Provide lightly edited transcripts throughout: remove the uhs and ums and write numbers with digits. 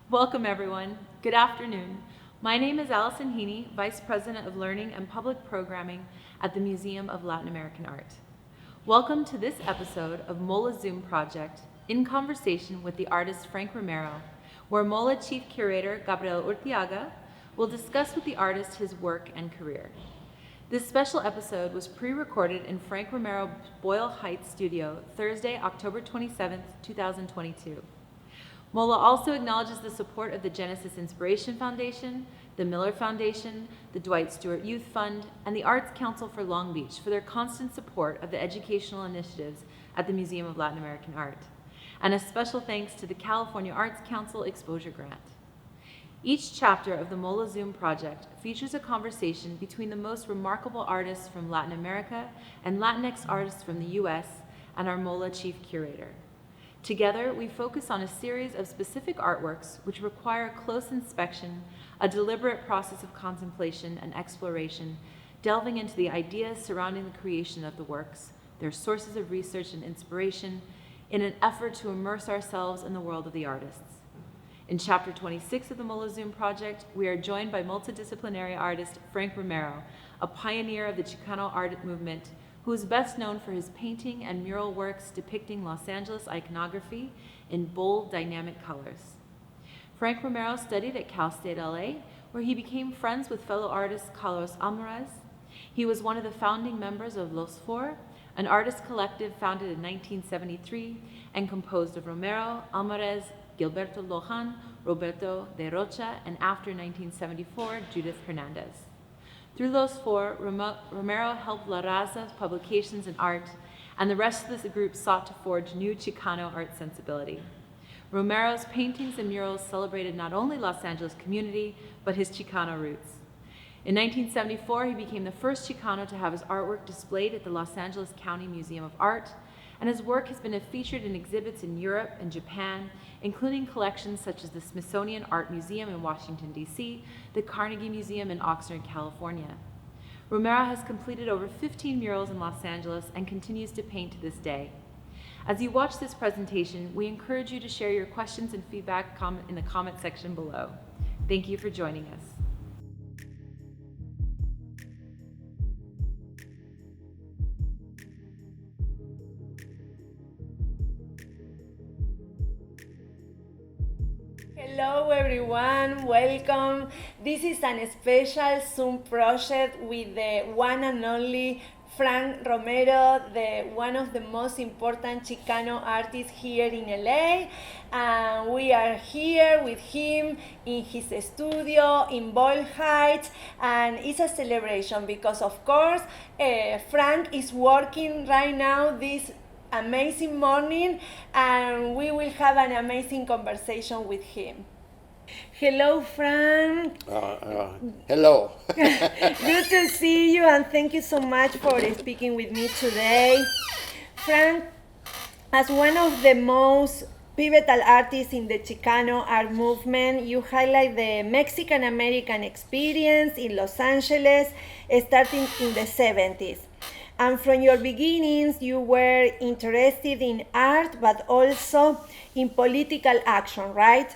Welcome, everyone. Good afternoon. My name is Allison Heaney, Vice President of Learning and Public Programming at the Museum of Latin American Art. Welcome to this episode of MOLAA Zoom Project in conversation with the artist Frank Romero, where MOLAA Chief Curator Gabriel Urtiaga will discuss with the artist his work and career. This special episode was pre-recorded in Frank Romero's Boyle Heights studio Thursday, October 27, 2022. MOLAA also acknowledges the support of the Genesis Inspiration Foundation, the Miller Foundation, the Dwight Stewart Youth Fund, and the Arts Council for Long Beach for their constant support of the educational initiatives at the Museum of Latin American Art. And a special thanks to the California Arts Council Exposure Grant. Each chapter of the MOLAA Zoom project features a conversation between the most remarkable artists from Latin America and Latinx artists from the US and our MOLAA Chief Curator. Together, we focus on a series of specific artworks which require close inspection, a deliberate process of contemplation and exploration, delving into the ideas surrounding the creation of the works, their sources of research and inspiration, in an effort to immerse ourselves in the world of the artists. In Chapter 26 of the MOLAA Zoom project, we are joined by multidisciplinary artist Frank Romero, a pioneer of the Chicano art movement, who is best known for his painting and mural works depicting Los Angeles iconography in bold, dynamic colors. Frank Romero studied at Cal State LA, where he became friends with fellow artist Carlos Almaraz. He was one of the founding members of Los Four, an artist collective founded in 1973 and composed of Romero, Almaraz, Gilberto Lojan, Roberto de Rocha, and after 1974, Judith Hernandez. Through Los Four, Romero helped La Raza's publications and art, and the rest of the group sought to forge new Chicano art sensibility. Romero's paintings and murals celebrated not only Los Angeles community, but his Chicano roots. In 1974, he became the first Chicano to have his artwork displayed at the Los Angeles County Museum of Art, and his work has been featured in exhibits in Europe and Japan, including collections such as the Smithsonian Art Museum in Washington, D.C., the Carnegie Museum in Oxnard, California. Romero has completed over 15 murals in Los Angeles and continues to paint to this day. As you watch this presentation, we encourage you to share your questions and feedback in the comment section below. Thank you for joining us. Hello everyone, welcome. This is a special Zoom project with the one and only Frank Romero, one of the most important Chicano artists here in LA. And we are here with him in his studio in Boyle Heights, and it's a celebration because of course Frank is working right now this amazing morning, and we will have an amazing conversation with him. Hello, Frank. Hello. Good to see you, and thank you so much for speaking with me today. Frank, as one of the most pivotal artists in the Chicano art movement, you highlight the Mexican-American experience in Los Angeles starting in the 70s. And from your beginnings, you were interested in art, but also in political action, right?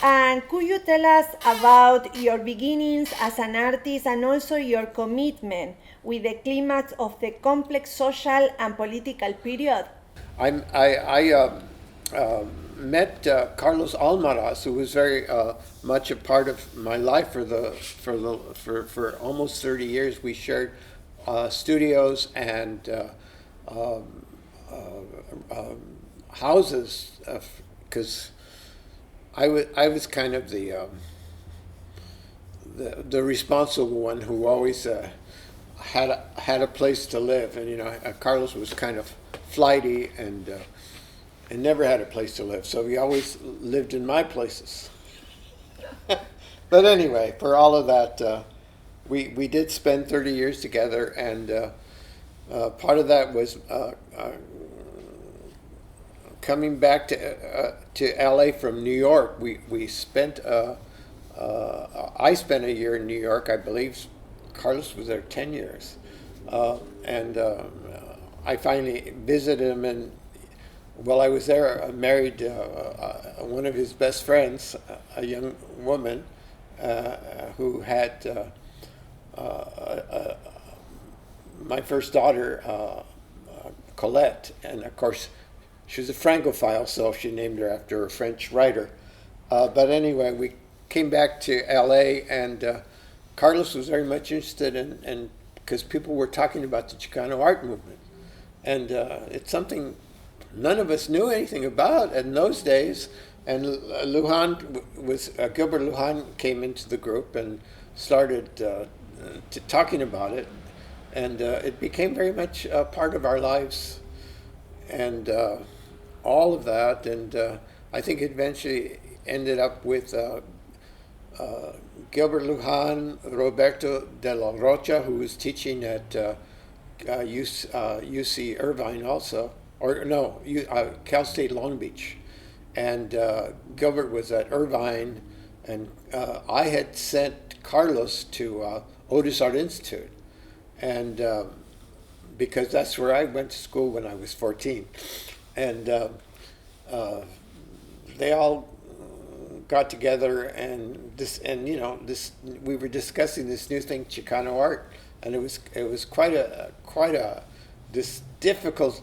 And could you tell us about your beginnings as an artist and also your commitment with the climax of the complex social and political period? I met Carlos Almaraz, who was very much a part of my life for almost 30 years. We shared studios and houses, because I was kind of the responsible one who always had a place to live, and Carlos was kind of flighty and never had a place to live, so he always lived in my places. But anyway, for all of that. We did spend 30 years together, and part of that was coming back to LA from New York. I spent a year in New York, I believe. Carlos was there 10 years, and I finally visited him, and while I was there, I married one of his best friends, a young woman who had my first daughter, Colette, and of course, she was a Francophile, so she named her after a French writer. But anyway, we came back to LA, and Carlos was very much interested in because people were talking about the Chicano art movement. And it's something none of us knew anything about in those days. And Gilbert Lujan came into the group and started talking about it. And it became very much a part of our lives. And all of that. And I think it eventually ended up with Gilbert Lujan, Roberto de la Rocha, who was teaching at UC Irvine also, or no, Cal State Long Beach. And Gilbert was at Irvine, and I had sent Carlos to Otis Art Institute, and because that's where I went to school when I was 14. And they all got together, and we were discussing this new thing, Chicano art, and it was quite a this difficult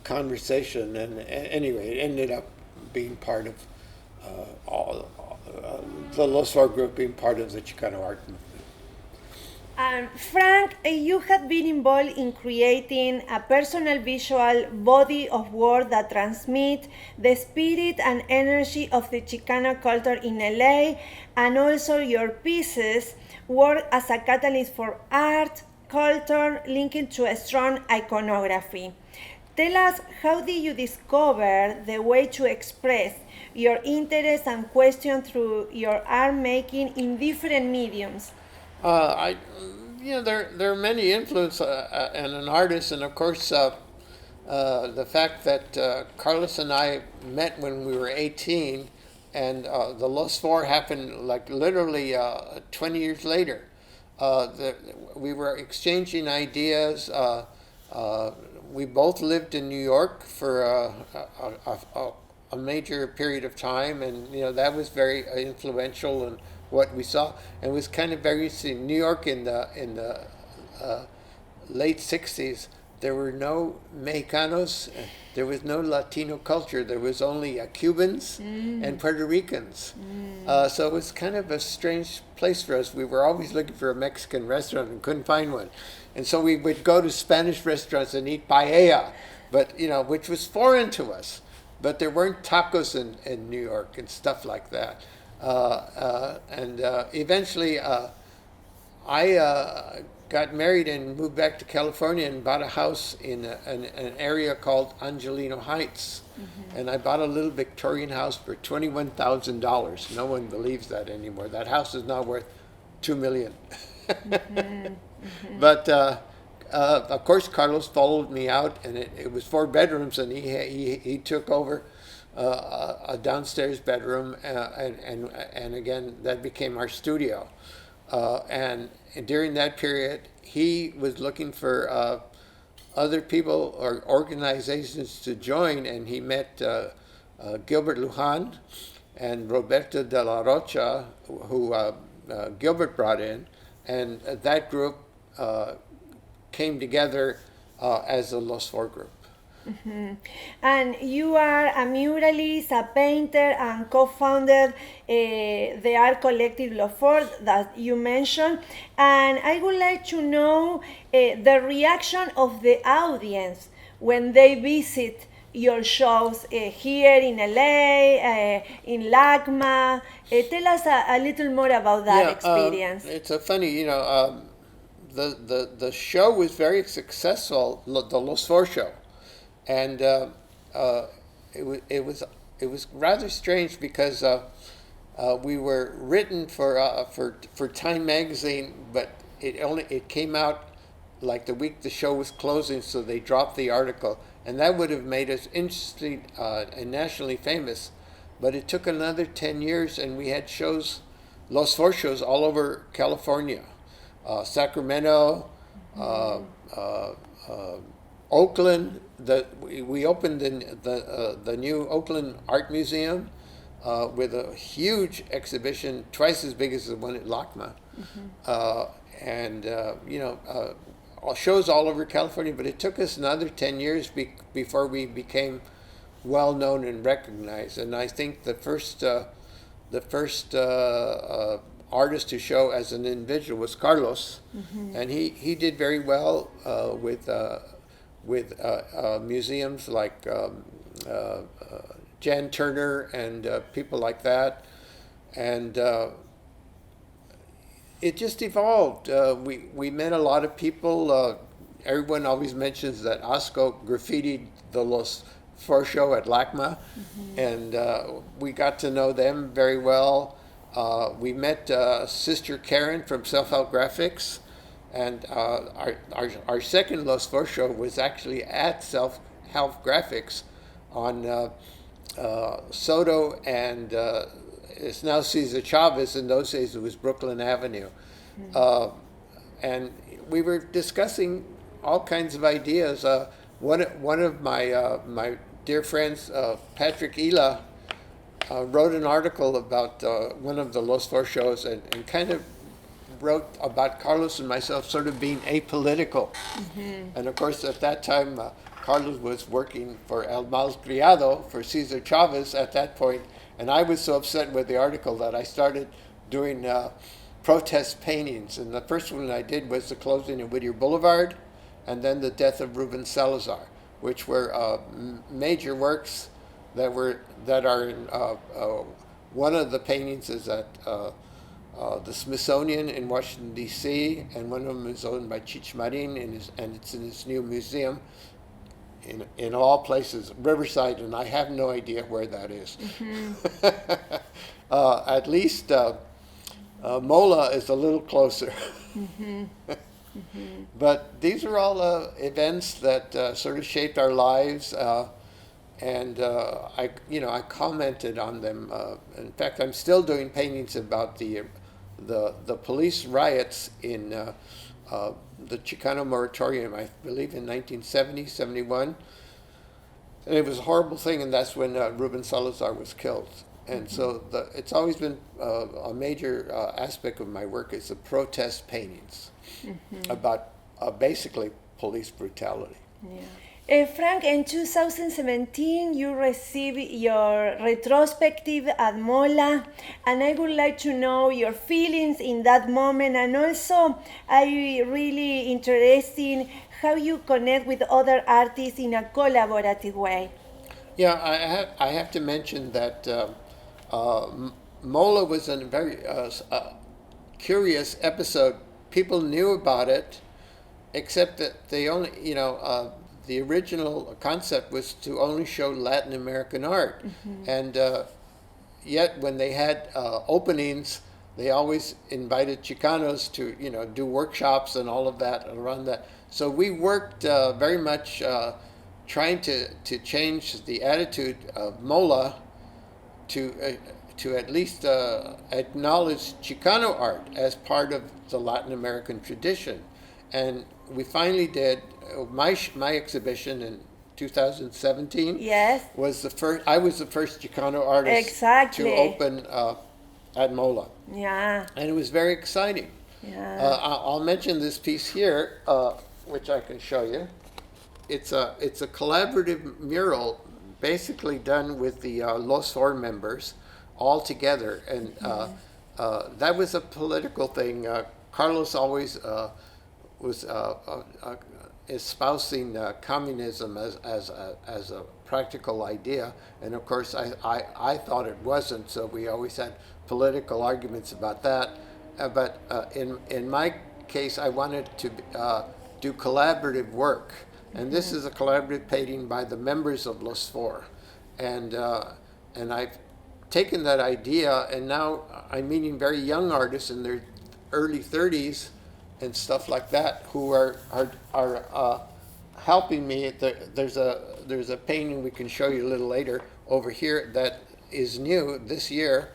conversation. And anyway, it ended up being part of the Los Four group being part of the Chicano art movement. Frank, you have been involved in creating a personal visual body of work that transmit the spirit and energy of the Chicano culture in LA, and also your pieces work as a catalyst for art, culture, linking to a strong iconography. Tell us, how did you discover the way to express your interest and question through your art making in different mediums? There are many influences and an artist, and of course the fact that Carlos and I met when we were 18, and the Los Four happened like literally 20 years later. We were exchanging ideas. We both lived in New York for a major period of time, and that was very influential in what we saw. And it was kind of very interesting. New York in the late 60s, there were no Mexicanos, there was no Latino culture. There was only Cubans and Puerto Ricans. So it was kind of a strange place for us. We were always looking for a Mexican restaurant and couldn't find one. And so we would go to Spanish restaurants and eat paella, but which was foreign to us. But there weren't tacos in New York and stuff like that. Eventually, I got married and moved back to California and bought a house in an area called Angelino Heights. Mm-hmm. And I bought a little Victorian house for $21,000. No one believes that anymore. That house is now worth $2 million. Mm-hmm. Mm-hmm. But of course, Carlos followed me out, and it was 4 bedrooms, and he took over a downstairs bedroom, and again, that became our studio. And during that period, he was looking for other people or organizations to join, and he met Gilbert Lujan and Roberto de la Rocha, who Gilbert brought in, and that group came together as the Los Four group. Mm-hmm. And you are a muralist, a painter, and co-founded the art collective Los Four that you mentioned. And I would like to know the reaction of the audience when they visit your shows here in LA, in LACMA. Tell us a little more about that experience. It's a funny, the show was very successful, the Los Four show. And it was rather strange because we were written for Time magazine, but it came out like the week the show was closing, so they dropped the article, and that would have made us instantly and nationally famous. But it took another 10 years, and we had shows, Los Four shows all over California, Sacramento, Oakland, we opened the new Oakland Art Museum with a huge exhibition, twice as big as the one at LACMA, and shows all over California. But it took us another 10 years before we became well known and recognized. And I think the first artist to show as an individual was Carlos, and he did very well with museums like Jan Turner and people like that, and it just evolved. We met a lot of people. Everyone always mentions that Osco graffitied the Los Four show at LACMA, and we got to know them very well. We met Sister Karen from Self Help Graphics, and our second Los Four show was actually at Self Help Graphics on Soto and it's now Cesar Chavez. In those days it was Brooklyn Avenue. And we were discussing all kinds of ideas. One of my dear friends, Patrick Ela, wrote an article about one of the Los Four shows and kind of wrote about Carlos and myself sort of being apolitical. And of course at that time Carlos was working for El Mal Criado for Cesar Chavez at that point, and I was so upset with the article that I started doing protest paintings. And the first one I did was the closing of Whittier Boulevard, and then the death of Ruben Salazar, which were major works that are in one of the paintings is at the Smithsonian in Washington D.C., and one of them is owned by Chich Marin, and it's in his new museum in all places, Riverside, and I have no idea where that is. At least MOLAA is a little closer. But these are all events that sort of shaped our lives, and I commented on them. In fact, I'm still doing paintings about the police riots in the Chicano moratorium, I believe in 1970, 71. And it was a horrible thing, and that's when Ruben Salazar was killed. And so it's always been a major aspect of my work is the protest paintings about basically police brutality. Frank, in 2017, you received your retrospective at MOLAA, and I would like to know your feelings in that moment, and also I really interested how you connect with other artists in a collaborative way. Yeah, I have to mention that MOLAA was a very curious episode. People knew about it, except that they only, the original concept was to only show Latin American art. And yet when they had openings, they always invited Chicanos to, do workshops and all of that around that. So we worked very much trying to change the attitude of MOLAA to at least acknowledge Chicano art as part of the Latin American tradition. And we finally did. My exhibition in 2017 was the first. I was the first Chicano artist to open at MOLAA. Yeah. And it was very exciting. Yeah. I'll mention this piece here, which I can show you. It's a collaborative mural, basically done with the Los Four members all together, and that was a political thing. Carlos always was espousing communism as a practical idea, and of course I thought it wasn't. So we always had political arguments about that. But in my case, I wanted to do collaborative work, and this is a collaborative painting by the members of Los Four, and I've taken that idea, and now I'm meeting very young artists in their early 30s and stuff like that, who are helping me. There's a painting we can show you a little later over here that is new this year,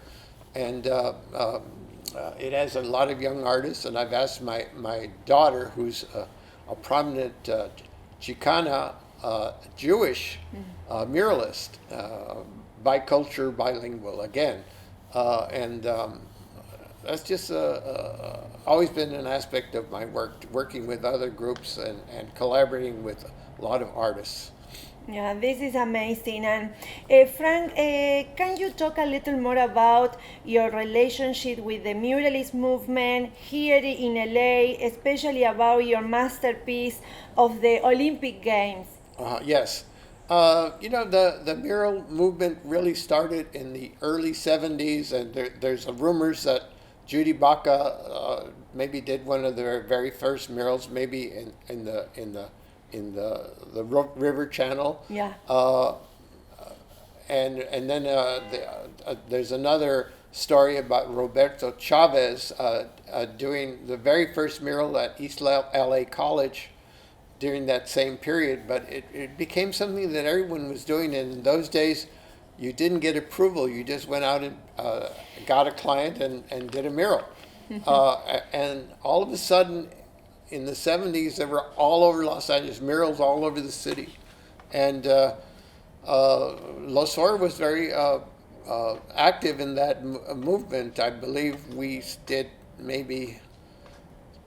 and it has a lot of young artists. And I've asked my daughter, who's a prominent Chicana Jewish muralist, bicultural, bilingual again, and that's just always been an aspect of my work, working with other groups and collaborating with a lot of artists. Yeah, this is amazing. And Frank, can you talk a little more about your relationship with the muralist movement here in LA, especially about your masterpiece of the Olympic Games? Yes. The mural movement really started in the early 70s, and there's rumors that Judy Baca maybe did one of their very first murals, maybe in the river channel. Yeah. And then there's another story about Roberto Chavez doing the very first mural at East LA College during that same period, but it became something that everyone was doing. And in those days, you didn't get approval. You just went out and got a client and did a mural. And all of a sudden, in the 70s, they were all over Los Angeles, murals all over the city. And Losor was very active in that movement. I believe we did maybe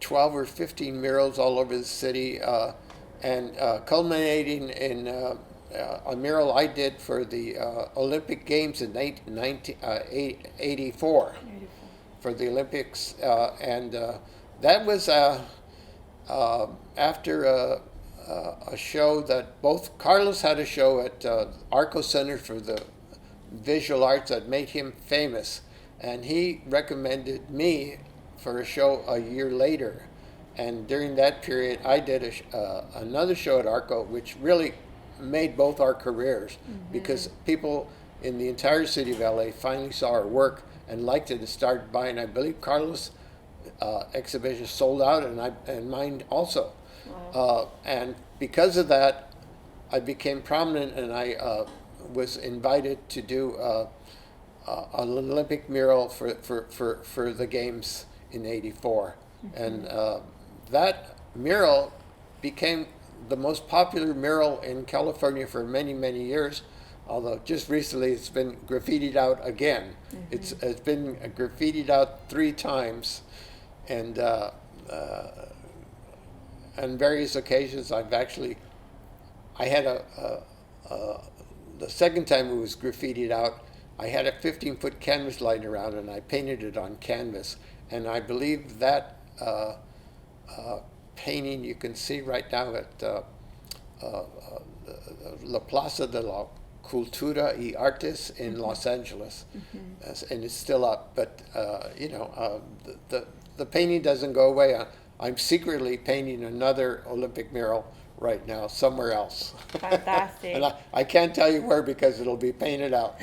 12 or 15 murals all over the city, and culminating in a mural I did for the Olympic Games in 1984 for the Olympics, and that was after a show that both Carlos had a show at Arco Center for the Visual Arts that made him famous, and he recommended me for a show a year later. And during that period, I did another show at Arco, which really made both our careers, because people in the entire city of LA finally saw our work and liked it and started buying. I believe Carlos' exhibition sold out, and mine also. Wow. And because of that, I became prominent, and I was invited to do an Olympic mural for the games in '84, and that mural became the most popular mural in California for many, many years. Although just recently it's been graffitied out again. It's been graffitied out 3 times, and on various occasions I had the second time it was graffitied out, I had a 15-foot canvas lying around, and I painted it on canvas. And I believe that painting you can see right now at La Plaza de la Cultura y Artes in Los Angeles, and it's still up. But the painting doesn't go away. I'm secretly painting another Olympic mural right now somewhere else. Fantastic. And I can't tell you where because it'll be painted out.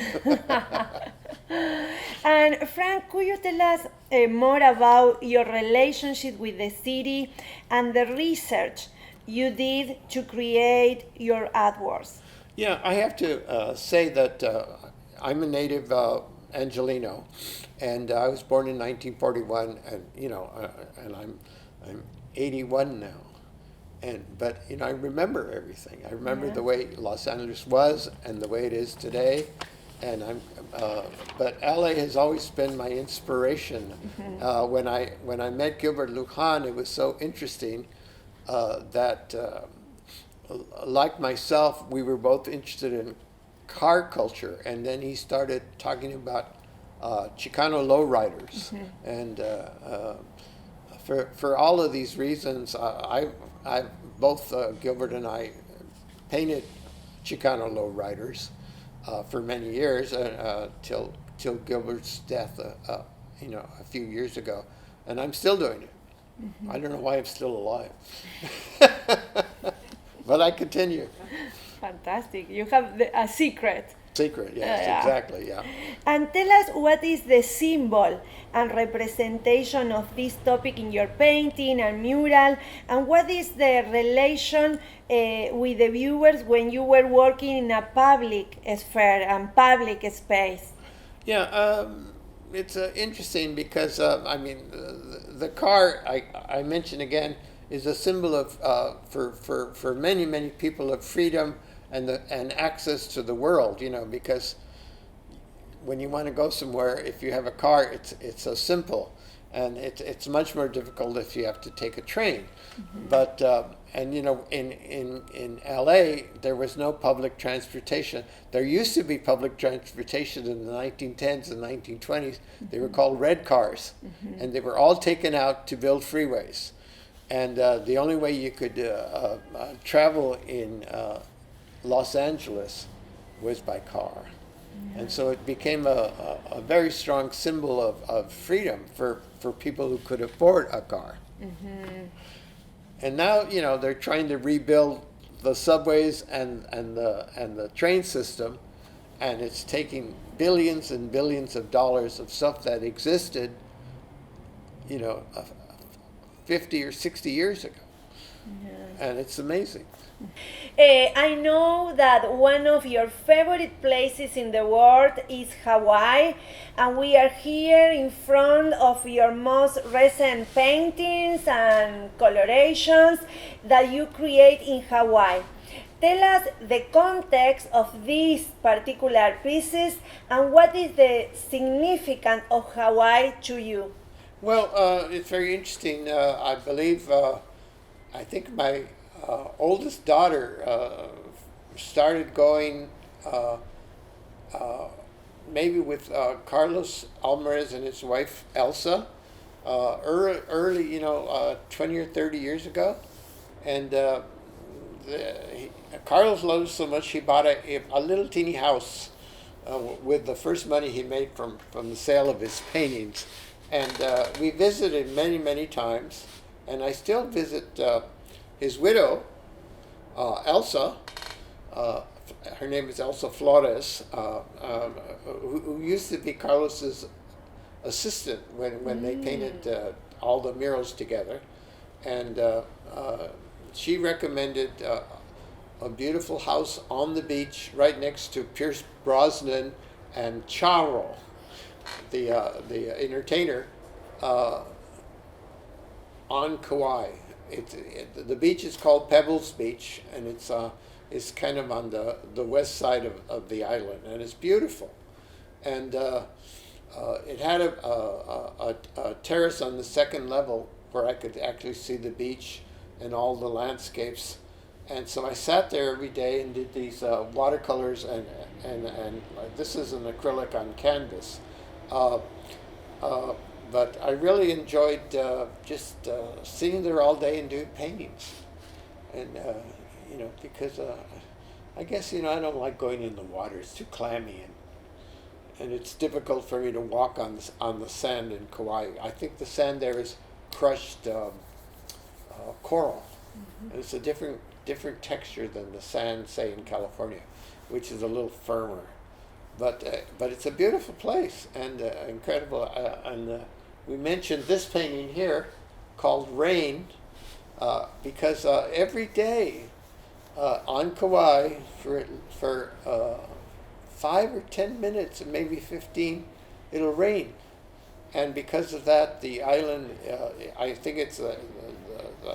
And Frank, could you tell us more about your relationship with the city and the research you did to create your artworks? Yeah, I have to say that I'm a native Angelino, and I was born in 1941, and and I'm 81 now. But I remember everything. I remember the way Los Angeles was and the way it is today, and but LA has always been my inspiration. When I met Gilbert Lujan, it was so interesting that, like myself, we were both interested in car culture, and then he started talking about Chicano lowriders, and for all of these reasons, I both Gilbert and I painted Chicano lowriders for many years till Gilbert's death, a few years ago, and I'm still doing it. I don't know why I'm still alive, but I continue. Fantastic. You have a secret. Secret, yes, exactly, yeah. And tell us, what is the symbol and representation of this topic in your painting and mural, and what is the relation with the viewers when you were working in a public sphere and public space? Yeah, it's interesting because, the car, I mentioned again, is a symbol of for many people of freedom and access to the world. You know, because when you want to go somewhere, if you have a car, it's so simple, and it's much more difficult if you have to take a train. But and you know, in LA, there was no public transportation. There used to be public transportation in the 1910s and 1920s. They were called red cars, and they were all taken out to build freeways. And the only way you could travel in Los Angeles was by car. And so it became a very strong symbol of freedom for people who could afford a car. And now, you know, they're trying to rebuild the subways and the train system, and it's taking billions and billions of dollars of stuff that existed, you know, 50 or 60 years ago. And it's amazing. I know that one of your favorite places in the world is Hawaii, and we are here in front of your most recent paintings and colorations that you create in Hawaii. Tell us the context of these particular pieces and what is the significance of Hawaii to you. Well, it's very interesting. I believe, I think my oldest daughter started going maybe with Carlos Alvarez and his wife Elsa early, you know, 20 or 30 years ago. And Carlos loved so much he bought a little teeny house with the first money he made from the sale of his paintings. And we visited many times, and I still visit his widow, Elsa. Her name is Elsa Flores, who used to be Carlos's assistant when they painted all the murals together. And she recommended a beautiful house on the beach right next to Pierce Brosnan and Charo, the entertainer, on Kauai. The beach is called Pebbles Beach, and it's kind of on the west side of the island, and it's beautiful. And it had a terrace on the second level where I could actually see the beach and all the landscapes. And so I sat there every day and did these watercolors, and this is an acrylic on canvas. But I really enjoyed just sitting there all day and doing paintings. And, you know, because I guess, you know, I don't like going in the water. It's too clammy, and it's difficult for me to walk on the sand in Kauai. I think the sand there is crushed coral. And it's a different texture than the sand, say, in California, which is a little firmer. But it's a beautiful place and incredible. And we mentioned this painting here called Rain because every day on Kauai for 5 or 10 minutes, and maybe 15, it'll rain. And because of that, the island, I think it's the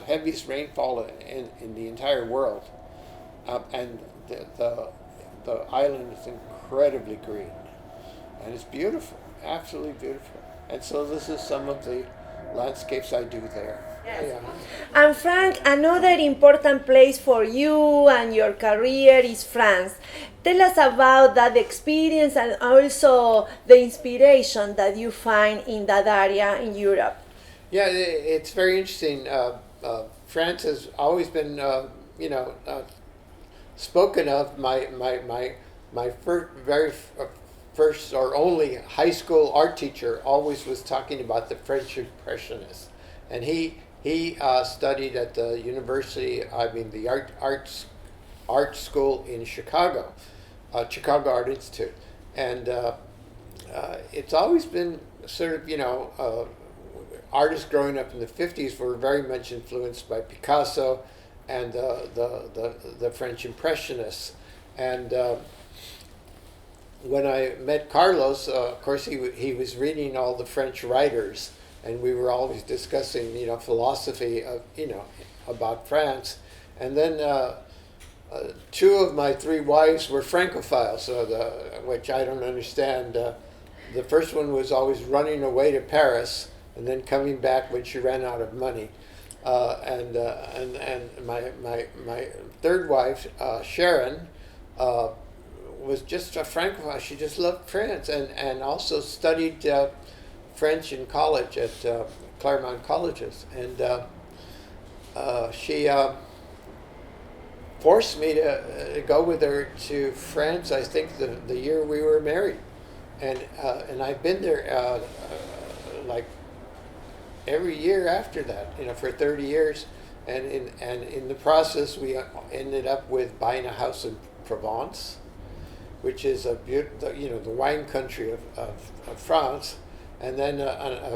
heaviest rainfall in the entire world. And the island is incredibly green. And it's beautiful, absolutely beautiful. And so this is some of the landscapes I do there. Yes. Yeah. And Frank, another important place for you and your career is France. Tell us about that experience and also the inspiration that you find in that area in Europe. Yeah, it's very interesting. France has always been, spoken of. My very first or only high school art teacher always was talking about the French Impressionists, and he studied at the university. The art school in Chicago, Chicago Art Institute, and it's always been sort of artists growing up in the 50s were very much influenced by Picasso and the French Impressionists. And when I met Carlos, of course, he was reading all the French writers, and we were always discussing, philosophy of, about France. And then two of my three wives were Francophiles, which I don't understand. The first one was always running away to Paris and then coming back when she ran out of money. And my third wife, Sharon, was just a Francophile. She just loved France and also studied French in college at Claremont colleges. And she forced me to go with her to France, I think the year we were married. And I've been there like every year after that, for 30 years. And in the process, we ended up with buying a house in Provence, which is a beautiful, the wine country of France. And then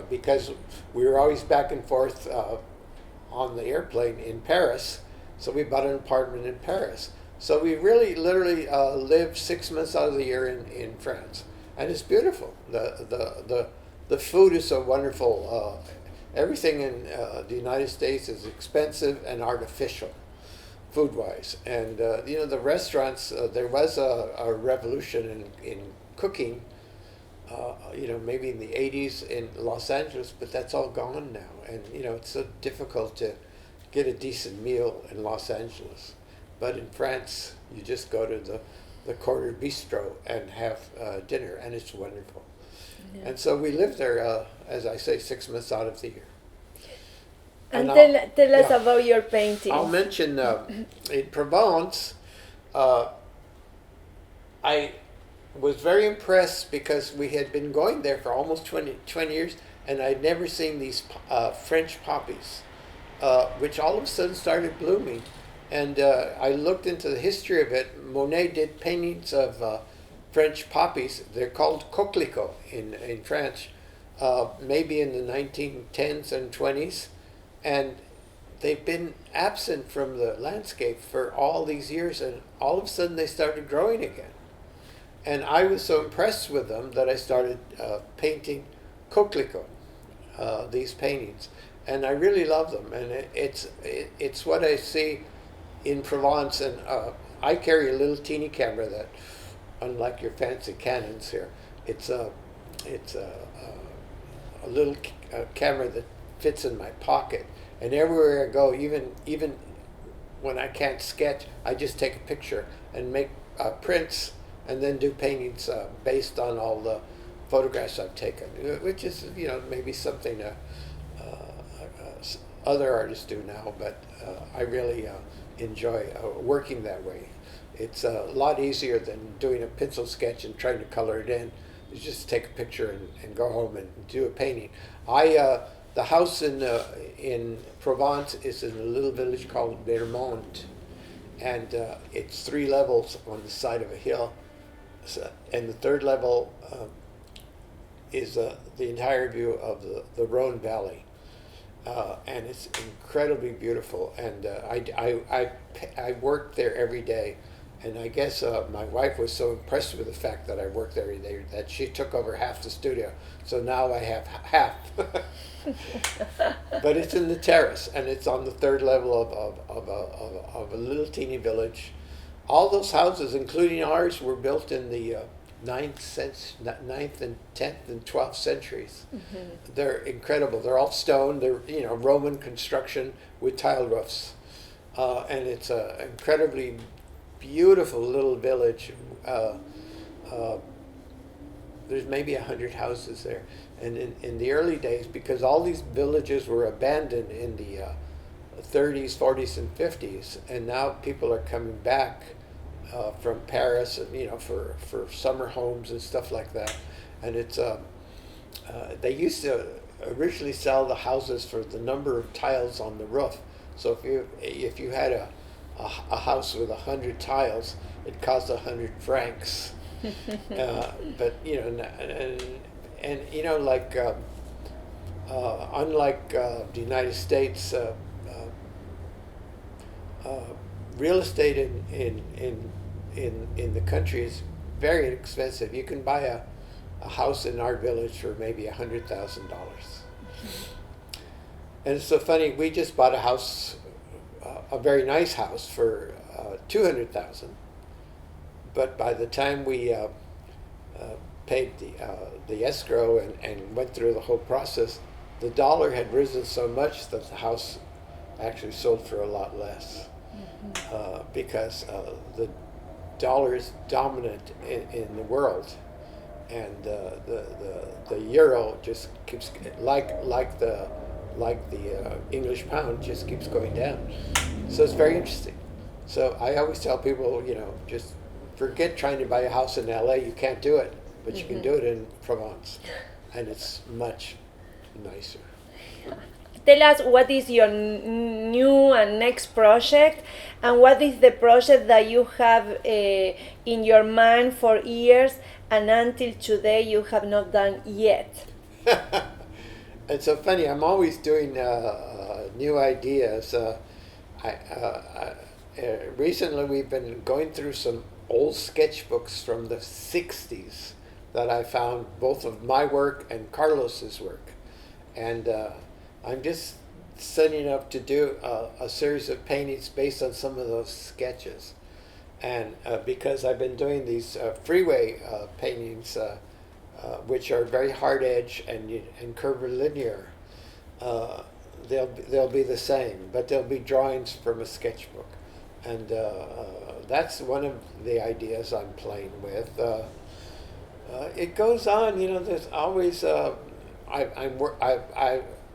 because we were always back and forth on the airplane in Paris, so we bought an apartment in Paris. So we really literally lived 6 months out of the year in France, and it's beautiful. The food is so wonderful. Everything in the United States is expensive and artificial, food-wise. And the restaurants, there was a revolution in cooking, maybe in the 80s in Los Angeles, but that's all gone now. And it's so difficult to get a decent meal in Los Angeles. But in France, you just go to the Corner Bistro and have dinner, and it's wonderful. Yeah. And so we lived there, as I say, 6 months out of the year. And tell us about your painting. I'll mention in Provence, I was very impressed because we had been going there for almost 20 years, and I'd never seen these French poppies, which all of a sudden started blooming. And I looked into the history of it. Monet did paintings of French poppies. They're called coquelicots in French, maybe in the 1910s and 20s. And they've been absent from the landscape for all these years, and all of a sudden they started growing again. And I was so impressed with them that I started painting coquelicot, these paintings. And I really love them. And it's what I see in Provence. And I carry a little teeny camera that, unlike your fancy Canons here, it's a little camera that fits in my pocket. And everywhere I go, even when I can't sketch, I just take a picture and make prints, and then do paintings based on all the photographs I've taken, which is, maybe something other artists do now, but I really enjoy working that way. It's a lot easier than doing a pencil sketch and trying to color it in. You just take a picture and go home and do a painting. The house in Provence is in a little village called Vermont, and it's 3 levels on the side of a hill. So, and the third level is the entire view of the Rhone Valley, and it's incredibly beautiful. And I worked there every day, and I guess my wife was so impressed with the fact that I worked there every day that she took over half the studio. So now I have half. But it's in the terrace, and it's on the 3rd level of a little teeny village. All those houses, including ours, were built in the 9th and 10th and 12th centuries. Mm-hmm. They're incredible. They're all stone. They're Roman construction with tile roofs, and it's an incredibly beautiful little village. There's maybe 100 houses there, and in the early days, because all these villages were abandoned in the 30s, 40s, and 50s, and now people are coming back from Paris, and for summer homes and stuff like that. And it's they used to originally sell the houses for the number of tiles on the roof. So if you had a house with 100 tiles, it cost 100 francs. But like unlike the United States, real estate in the country is very expensive. You can buy a house in our village for maybe $100,000, And it's so funny. We just bought a house, a very nice house for $200,000. But by the time we paid the escrow and went through the whole process, the dollar had risen so much that the house actually sold for a lot less, because the dollar is dominant in the world, and the euro just keeps like the English pound just keeps going down. So it's very interesting. So I always tell people, just forget trying to buy a house in LA. You can't do it, but you can do it in Provence, and it's much nicer. Tell us what is your new and next project, and what is the project that you have in your mind for years and until today you have not done yet. It's so funny. I'm always doing new ideas. Recently, we've been going through some old sketchbooks from the 60s that I found, both of my work and Carlos's work. And I'm just setting up to do a series of paintings based on some of those sketches. And because I've been doing these freeway paintings, which are very hard edge and curvilinear, they'll be the same, but they'll be drawings from a sketchbook. And that's one of the ideas I'm playing with. It goes on, there's always,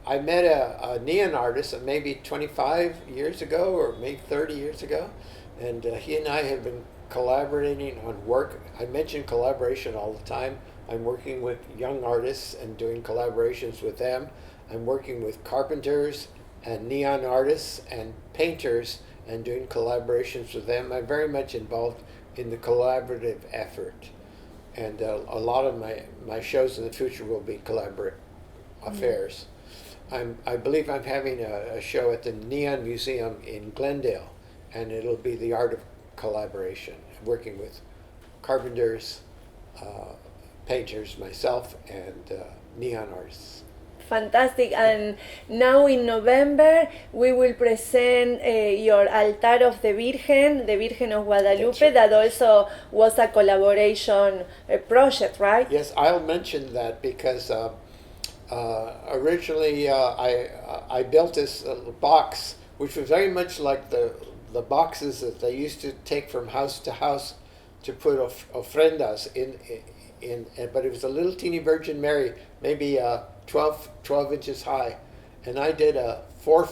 I met a neon artist maybe 25 years ago or maybe 30 years ago, and he and I have been collaborating on work. I mention collaboration all the time. I'm working with young artists and doing collaborations with them. I'm working with carpenters and neon artists and painters and doing collaborations with them. I'm very much involved in the collaborative effort. And a lot of my shows in the future will be collaborative affairs. I believe I'm having a show at the Neon Museum in Glendale, and it'll be the art of collaboration, working with carpenters, painters, myself, and neon artists. Fantastic. And now in November we will present your Altar of the Virgen of Guadalupe, right. that also was a collaboration project, right? Yes, I'll mention that because originally I built this box, which was very much like the boxes that they used to take from house to house to put ofrendas in, but it was a little teeny Virgin Mary, maybe 12 inches high, and I did a 4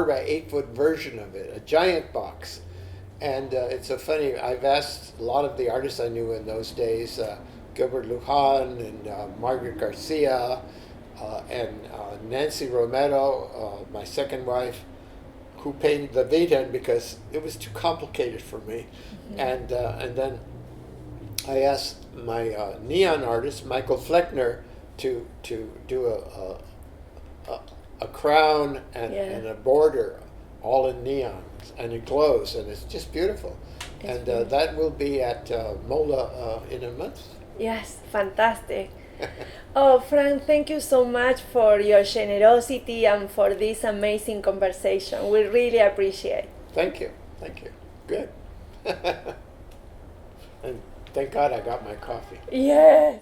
by 8 foot version of it, a giant box. And it's so funny, I've asked a lot of the artists I knew in those days, Gilbert Lujan and Margaret Garcia and Nancy Romero, my second wife, who painted the Virgen because it was too complicated for me. And then I asked my neon artist, Michael Fleckner, to do a crown and a border all in neon, and it glows, and it's just beautiful. And that will be at MOLAA in a month. Yes, fantastic. Oh, Frank, thank you so much for your generosity and for this amazing conversation. We really appreciate it. Thank you. Good. And thank God I got my coffee. Yes.